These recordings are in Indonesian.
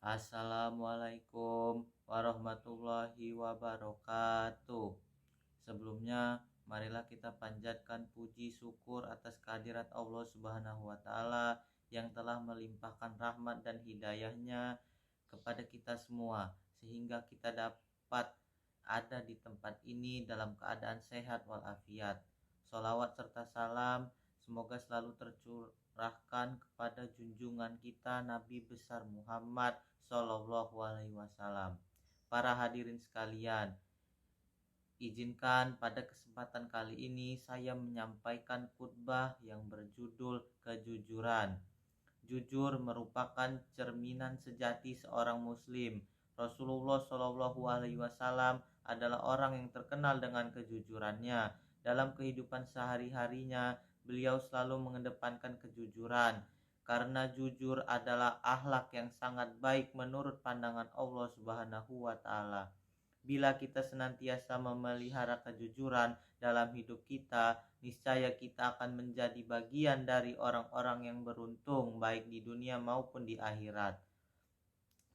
Assalamualaikum warahmatullahi wabarakatuh. Sebelumnya, marilah kita panjatkan puji syukur atas kehadirat Allah Subhanahu wa Ta'ala yang telah melimpahkan rahmat dan hidayahnya kepada kita semua, sehingga kita dapat ada di tempat ini dalam keadaan sehat walafiat. Sholawat serta salam semoga selalu tercurahkan kepada junjungan kita Nabi besar Muhammad Sallallahu Alaihi Wasallam. Para hadirin sekalian, izinkan pada kesempatan kali ini saya menyampaikan khutbah yang berjudul kejujuran. Jujur merupakan cerminan sejati seorang muslim. Rasulullah Shallallahu Alaihi Wasallam adalah orang yang terkenal dengan kejujurannya. Dalam kehidupan sehari-harinya, beliau selalu mengedepankan kejujuran. Karena jujur adalah akhlak yang sangat baik menurut pandangan Allah Subhanahu wa Ta'ala. Bila kita senantiasa memelihara kejujuran dalam hidup kita, niscaya kita akan menjadi bagian dari orang-orang yang beruntung baik di dunia maupun di akhirat.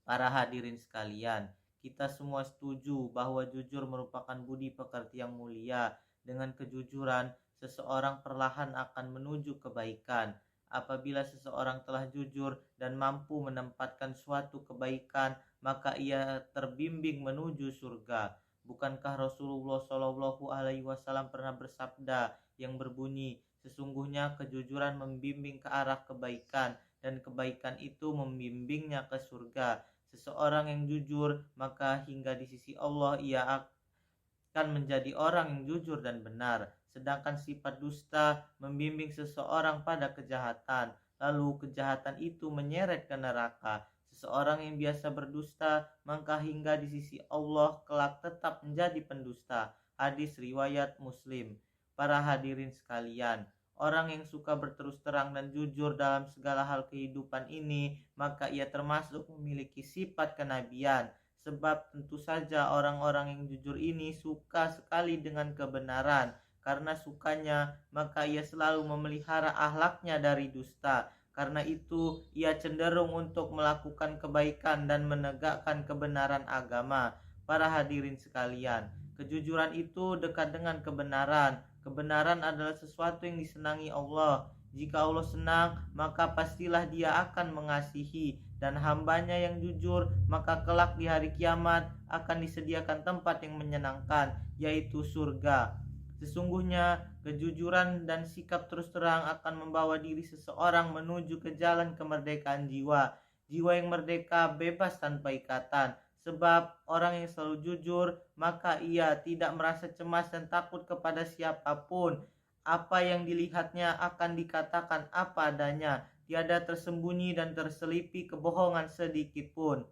Para hadirin sekalian, kita semua setuju bahwa jujur merupakan budi pekerti yang mulia. Dengan kejujuran, seseorang perlahan akan menuju kebaikan. Apabila seseorang telah jujur dan mampu menempatkan suatu kebaikan, maka ia terbimbing menuju surga. Bukankah Rasulullah Shallallahu Alaihi Wasallam pernah bersabda yang berbunyi, sesungguhnya kejujuran membimbing ke arah kebaikan dan kebaikan itu membimbingnya ke surga. Seseorang yang jujur, maka hingga di sisi Allah ia akan menjadi orang yang jujur dan benar. Sedangkan sifat dusta membimbing seseorang pada kejahatan, lalu kejahatan itu menyeret ke neraka. Seseorang yang biasa berdusta, maka hingga di sisi Allah kelak tetap menjadi pendusta. Hadis riwayat Muslim. Para hadirin sekalian, orang yang suka berterus terang dan jujur dalam segala hal kehidupan ini, maka ia termasuk memiliki sifat kenabian. Sebab tentu saja orang-orang yang jujur ini suka sekali dengan kebenaran. Karena sukanya, maka ia selalu memelihara akhlaknya dari dusta. Karena itu, ia cenderung untuk melakukan kebaikan dan menegakkan kebenaran agama. Para hadirin sekalian, kejujuran itu dekat dengan kebenaran. Kebenaran adalah sesuatu yang disenangi Allah. Jika Allah senang, maka pastilah Dia akan mengasihi. Dan hambanya yang jujur, maka kelak di hari kiamat akan disediakan tempat yang menyenangkan, yaitu surga. Sesungguhnya kejujuran dan sikap terus terang akan membawa diri seseorang menuju ke jalan kemerdekaan jiwa. Jiwa yang merdeka bebas tanpa ikatan. Sebab orang yang selalu jujur, maka ia tidak merasa cemas dan takut kepada siapapun. Apa yang dilihatnya akan dikatakan apa adanya. Tiada tersembunyi dan terselipi kebohongan sedikit pun.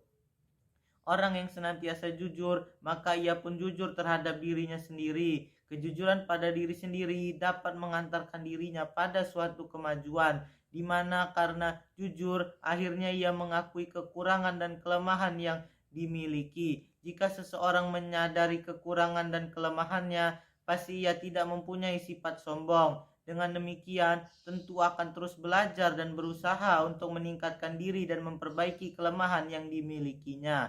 Orang yang senantiasa jujur, maka ia pun jujur terhadap dirinya sendiri. Kejujuran pada diri sendiri dapat mengantarkan dirinya pada suatu kemajuan, di mana karena jujur akhirnya ia mengakui kekurangan dan kelemahan yang dimiliki. Jika seseorang menyadari kekurangan dan kelemahannya, pasti ia tidak mempunyai sifat sombong. Dengan demikian, tentu akan terus belajar dan berusaha untuk meningkatkan diri dan memperbaiki kelemahan yang dimilikinya.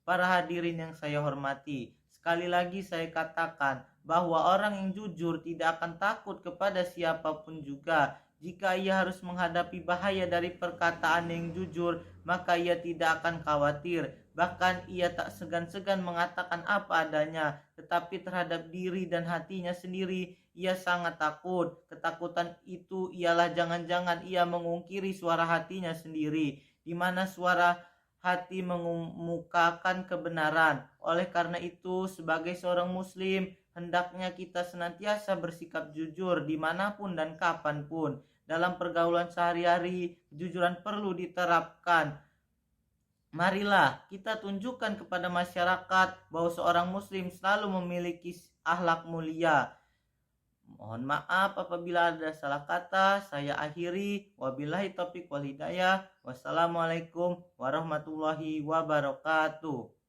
Para hadirin yang saya hormati, sekali lagi saya katakan bahwa orang yang jujur tidak akan takut kepada siapapun juga. Jika ia harus menghadapi bahaya dari perkataan yang jujur, maka ia tidak akan khawatir. Bahkan ia tak segan-segan mengatakan apa adanya, tetapi terhadap diri dan hatinya sendiri ia sangat takut. Ketakutan itu ialah jangan-jangan ia mengungkiri suara hatinya sendiri, di mana suara hati mengemukakan kebenaran. Oleh karena itu, sebagai seorang muslim, hendaknya kita senantiasa bersikap jujur dimanapun dan kapanpun. Dalam pergaulan sehari-hari, kejujuran perlu diterapkan. Marilah kita tunjukkan kepada masyarakat bahwa seorang muslim selalu memiliki akhlak mulia. Mohon maaf apabila ada salah kata. Saya akhiri. Wabillahi taufiq wal hidayah. Wassalamualaikum warahmatullahi wabarakatuh.